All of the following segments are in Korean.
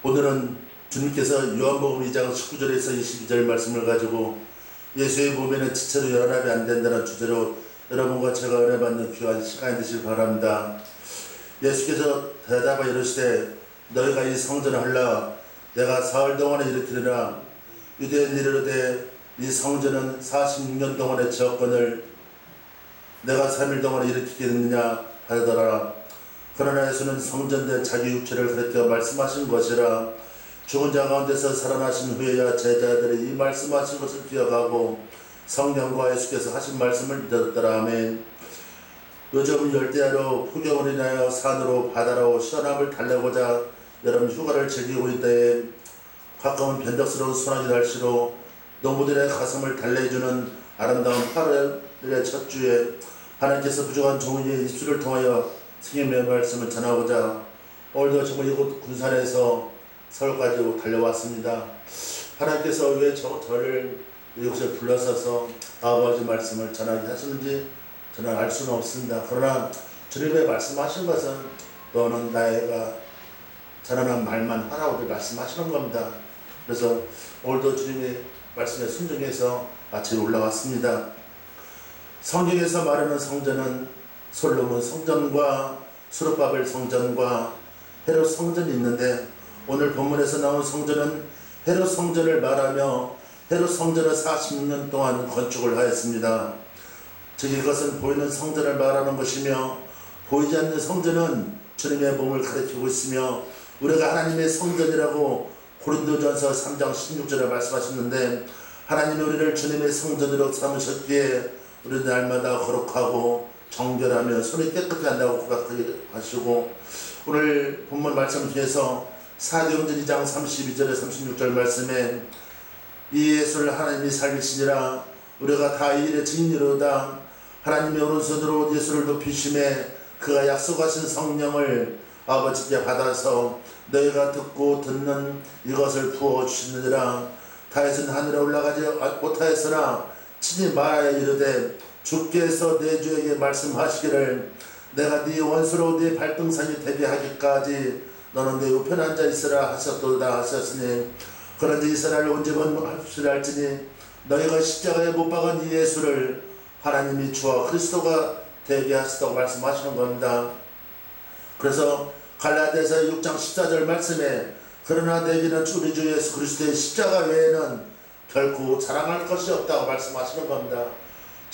오늘은 주님께서 요한복음 2장 19절에서 22절 말씀을 가지고 예수의 몸에는 지체로 연합이 안 된다는 주제로 여러분과 제가 은혜 받는 귀한 시간이 되시길 바랍니다. 예수께서 대답하여 이르시되 너희가 이 성전을 하려 내가 사흘 동안에 일으키리라. 유대인들이 이르되 이 성전은 46년 동안의 지었건을 내가 3일 동안에 일으키겠느냐 하더라. 그러나 예수는 성전된 자기 육체를 가리켜 말씀하신 것이라. 죽은 자 가운데서 살아나신 후에야 제자들이 이 말씀하신 것을 기억하고 성령과 예수께서 하신 말씀을 믿었더라. 아멘. 요즘 열대야로 폭염을 인하여 산으로 바다로 시원함을 달래고자 여름 휴가를 즐기고 있다에 가까운 변덕스러운 소나기 날씨로 농부들의 가슴을 달래주는 아름다운 8월의 첫 주에 하나님께서 부족한 종이의 입술을 통하여 승님의 말씀을 전하고자 오늘도 정말 이곳 군산에서 서울까지 달려왔습니다. 하나님께서 왜 저를 이곳에 불러서서 아버지 말씀을 전하게 하시는지 저는 알 수는 없습니다. 그러나 주님의 말씀하신 것은 너는 나의가 전하는 말만 하라고 말씀하시는 겁니다. 그래서 오늘도 주님의 말씀에 순종해서 아침에 올라왔습니다. 성경에서 말하는 성전은 솔로몬 성전과 수르바벨 성전과 헤롯 성전이 있는데 오늘 본문에서 나온 성전은 헤롯 성전을 말하며 헤롯 성전을 46년 동안 건축을 하였습니다. 즉 이것은 보이는 성전을 말하는 것이며 보이지 않는 성전은 주님의 몸을 가리키고 있으며 우리가 하나님의 성전이라고 고린도전서 3장 16절에 말씀하셨는데 하나님이 우리를 주님의 성전으로 삼으셨기에 우리는 날마다 거룩하고 정결하며 손이 깨끗이 한다고 고백하시고 오늘 본문 말씀 중에서 사도행전 2장 32절에 36절 말씀에 이 예수를 하나님이 살리시니라. 우리가 다 이 일의 증인이로다. 하나님의 오른손으로 예수를 높이심에 그가 약속하신 성령을 아버지께 받아서 너희가 듣고 듣는 이것을 부어주시느니라. 다윗은 하늘에 올라가지 못하였으나 친히 말하여 이르되 주께서 내 주에게 말씀하시기를 내가 네 원수로 네 발등상이 되게 하기까지 너는 내 우편에 앉아 있으라 하셨도다 하셨으니 그런데 이스라엘 온집은 합시할지니 너희가 십자가에 못 박은 이 예수를 하나님이 주와 그리스도가 되게 하시다고 말씀하시는 겁니다. 그래서 갈라디아서 6장 14절 말씀에 그러나 내게는 우리 주 예수 그리스도의 십자가 외에는 결코 자랑할 것이 없다고 말씀하시는 겁니다.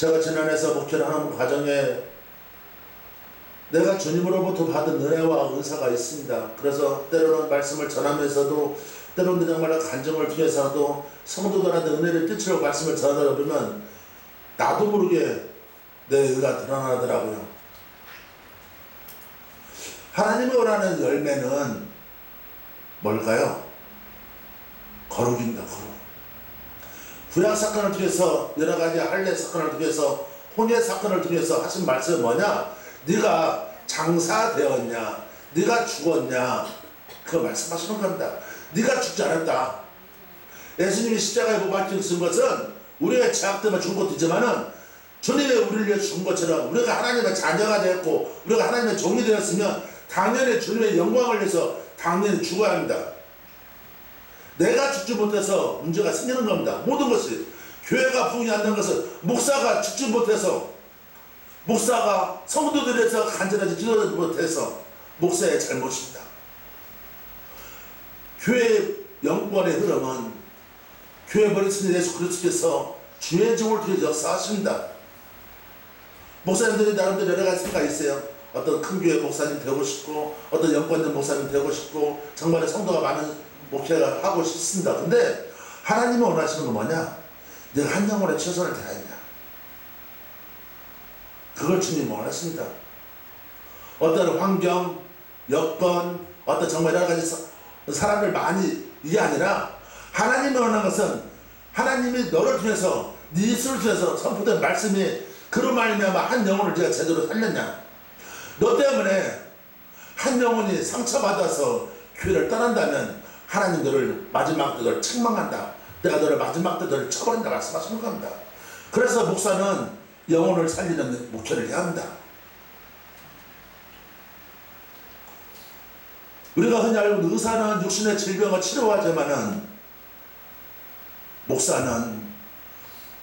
제가 지난해에서 목회를 하는 과정에 내가 주님으로부터 받은 은혜와 은사가 있습니다. 그래서 때로는 말씀을 전하면서도 때로는 정말 간증을 통해서도 성도들한테 은혜를 끼치려고 말씀을 전하다 보면 나도 모르게 내 의가 드러나더라고요. 하나님이 원하는 열매는 뭘까요? 거룩입니다. 거룩. 구약 사건을 통해서 여러가지 할례 사건을 통해서 혼외 사건을 통해서 하신 말씀은 뭐냐? 네가 장사되었냐? 네가 죽었냐? 그 말씀하시는 겁니다. 네가 죽지 않았다. 예수님이 십자가에 못 박혀 쓴 것은 우리가 죄악 때문에 죽은 것도 있지만은 주님이 우리를 위해 죽은 것처럼 우리가 하나님의 자녀가 되었고 우리가 하나님의 종이 되었으면 당연히 주님의 영광을 위해서 당연히 죽어야 합니다. 내가 죽지 못해서 문제가 생기는 겁니다. 모든 것이 교회가 부흥이 안 되는 것은 목사가 죽지 못해서 목사가 성도들에서 간절하지 기도하지 못해서 목사의 잘못입니다. 교회의 영권의 흐름은 교회 버리신 예수 그리스도께서 주의 종을 통해 역사하십니다. 목사님들이 나름대로 여러 가지 생각이 있어요. 어떤 큰 교회 목사님 되고 싶고 어떤 영권된 목사님 되고 싶고 정말 성도가 많은 목회를 하고 싶습니다. 근데 하나님이 원하시는 건 뭐냐? 내가 한 영혼에 최선을 다했냐? 그걸 주님이 원하십니다. 어떤 환경, 여건, 어떤 정말 여러 가지 사람들 많이 이게 아니라 하나님이 원하는 것은 하나님이 너를 통해서 네 입술을 통해서 선포된 말씀이 그로 말미암아 한 영혼을 네가 제대로 살렸냐? 너 때문에 한 영혼이 상처받아서 교회를 떠난다면 하나님 너를 마지막 때 너를 책망한다. 내가 너를 마지막 때 너를 처벌한다 말씀하시는 겁니다. 그래서 목사는 영혼을 살리는 목회를 해야 합니다. 우리가 흔히 알고 있는 의사는 육신의 질병을 치료하지만은 목사는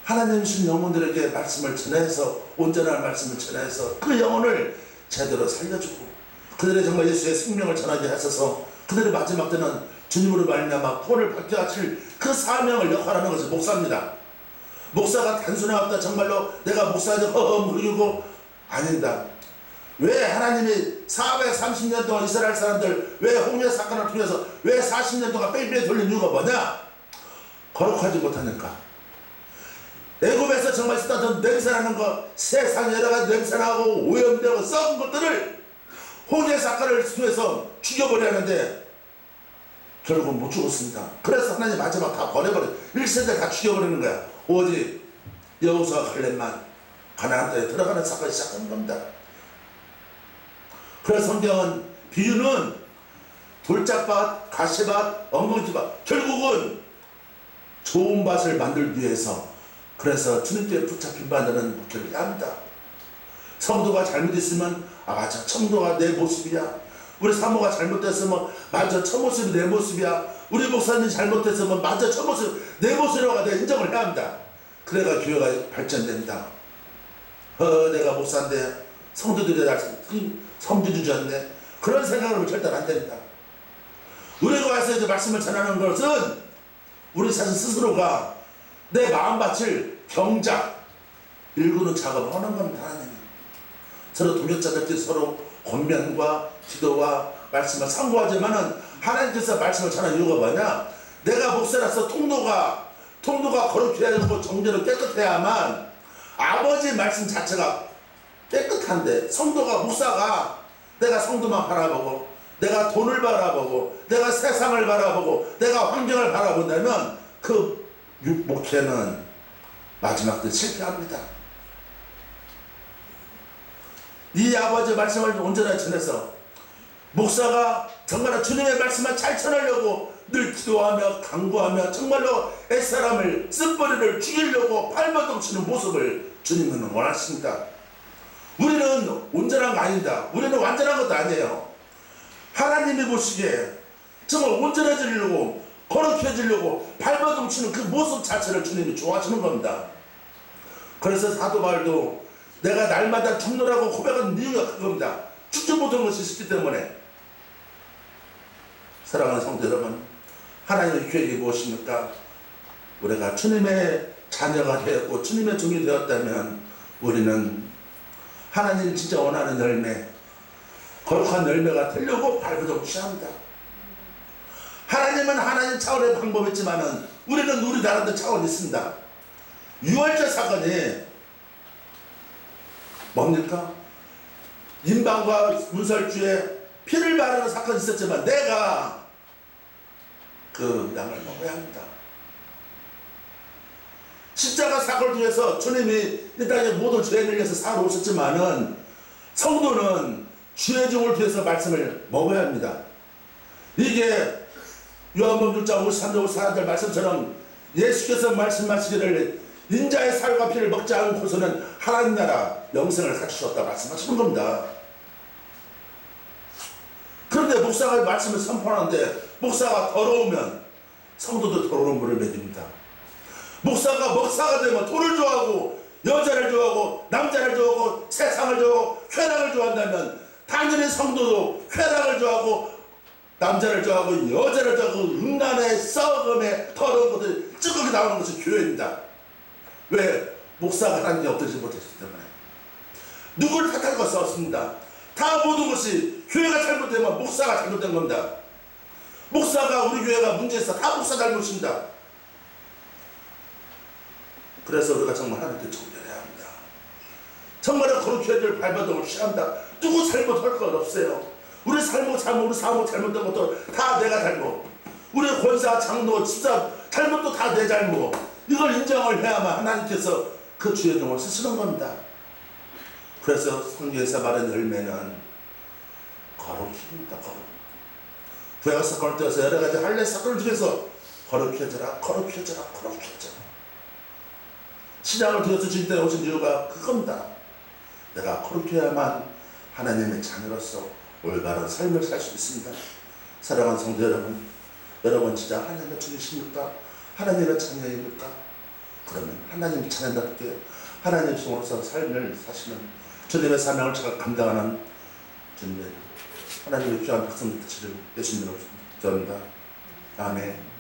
하나님 신 영혼들에게 말씀을 전해서 온전한 말씀을 전해서 그 영혼을 제대로 살려주고 그들의 정말 예수의 생명을 전하게 하셔서 그들의 마지막 때는 주님으로 말미암아 구원을 받게 하실 그 사명을 역할하는 것이 목사입니다. 목사가 단순하다 정말로 내가 목사를 허허무르고 아니다. 왜 하나님이 430년 동안 이스라엘 사람들 왜 홍해 사건을 통해서 왜 40년 동안 뺑뺑이 돌린 이유가 뭐냐? 거룩하지 못하니까. 애굽에서 정말 쓰던 냄새나는 것, 세상 여러 가지 냄새나고 오염되고 썩은 것들을 홍해 사건을 통해서 죽여버리는데 결국 못 죽었습니다. 그래서 하나님 마지막 다 버려버려 1세대 다 죽여버리는 거야. 오직 여호수아와 갈렙만 가나안 땅에 들어가는 사건이 시작한 겁니다. 그래서 성경은 비유는 돌짝밭, 가시밭, 엉겅퀴밭 결국은 좋은 밭을 만들기 위해서 그래서 주님께 붙잡힌 바들은 목회를 해야 합니다. 성도가 잘못했으면 아 맞아 청도가 내 모습이야. 우리 사모가 잘못됐으면 맞아 첫 모습이 내 모습이야. 우리 목사님이 잘못했으면 맞아 첫 모습 내 모습이라고 내가 인정을 해야 합니다. 그래가 교회가 발전됩니다. 내가 목사인데 성도들이 날 섬겨주지 않네. 그런 생각으로 절대 안 됩니다. 우리가 와서 이제 말씀을 전하는 것은 우리 자신 스스로가 내 마음밭을 경작 일구는 작업을 하는 겁니다. 하나님 서로 동역자들끼리 서로 권면과 기도와 말씀을 상고하지만은 하나님께서 말씀을 전하는 이유가 뭐냐? 내가 목사라서 통로가 거룩해야 되고 정제로 깨끗해야만 아버지 말씀 자체가 깨끗한데 성도가 목사가 내가 성도만 바라보고 내가 돈을 바라보고 내가 세상을 바라보고 내가 환경을 바라본다면 그 목회는 마지막 때 실패합니다. 이 아버지 말씀을 온전하게 전해서 목사가 정말 주님의 말씀만 잘 전하려고 늘 기도하며 강구하며 정말로 옛사람을 쓴뿌리를 죽이려고 발버둥치는 모습을 주님은 원하십니다. 우리는 온전한 거 아니다. 우리는 완전한 것도 아니에요. 하나님이 보시기에 정말 온전해지려고 거룩해지려고 발버둥치는 그 모습 자체를 주님이 좋아하시는 겁니다. 그래서 사도 바울도 내가 날마다 죽노라고 고백하는 이유가 그겁니다. 죽지 못한 것이 있기 때문에. 사랑하는 성도 여러분, 하나님의 계획이 무엇입니까? 우리가 주님의 자녀가 되었고 주님의 종이 되었다면 우리는 하나님 진짜 원하는 열매, 거룩한 열매가 되려고 발버둥쳐야 합니다. 하나님은 하나님 차원의 방법이 있지만은 우리는 우리 나름대로 차원이 있습니다. 유월절 사건이 뭡니까? 임방과 문설주에 피를 바르는 사건이 있었지만 내가 그 양을 먹어야 합니다. 십자가 사건을 통해서 주님이 이 땅에 모든 죄인을 위해서 사러 오셨지만은 성도는 주의 종을 통해서 말씀을 먹어야 합니다. 이게 요한복음 6장 53절 54절 말씀처럼 예수께서 말씀하시기를 인자의 살과 피를 먹지 않고서는 하나님 나라 영생을 갖추셨다 말씀하시는 겁니다. 그런데 목사가 말씀을 선포하는데 목사가 더러우면 성도도 더러운 물을 먹입니다. 목사가 되면 돈을 좋아하고 여자를 좋아하고 남자를 좋아하고 세상을 좋아하고 쾌락을 좋아한다면 당연히 성도도 쾌락을 좋아하고 남자를 좋아하고 여자를 좋아하고 음란의 썩음의 더러운 것들이 찌꺼기 나오는 것이 교회입니다. 왜? 목사가 하나님께 엎드리지 못했기 때문에. 누구를 탓할 것이 없습니다. 다 모든 것이 교회가 잘못되면 목사가 잘못된 겁니다. 목사가 우리 교회가 문제있어 다 목사 잘못입니다. 그래서 우리가 정말 하나님께 정결해야 합니다. 정말 거룩해질 발버둥을 취한다. 누구 잘못할 것 없어요. 우리 사모 잘못된 것도 다 내가 잘못. 우리 권사, 장로, 집사 잘못도 다 내 잘못. 이걸 인정을 해야만 하나님께서 그 주의 종을 쓰시는 겁니다. 그래서 성경에서 말하는 열매는 거룩입니다. 거룩. 구약 사건을 통해서 여러 가지 할례 사건을 통해서 거룩해져라. 신앙을 통해서 주님 때에 오신 이유가 그겁니다. 내가 거룩해야만 하나님의 자녀로서 올바른 삶을 살 수 있습니다. 사랑하는 성도 여러분, 여러분 진짜 하나님의 주이십니까? 하나님의 자녀입니까? 그러면 하나님 자녀답게 하나님 성으로서 삶을 사시는 주님의 사명을 잘 감당하는 주님의 하나님의 귀한 백성 되시를 예수님으로 기도합니다. 아멘.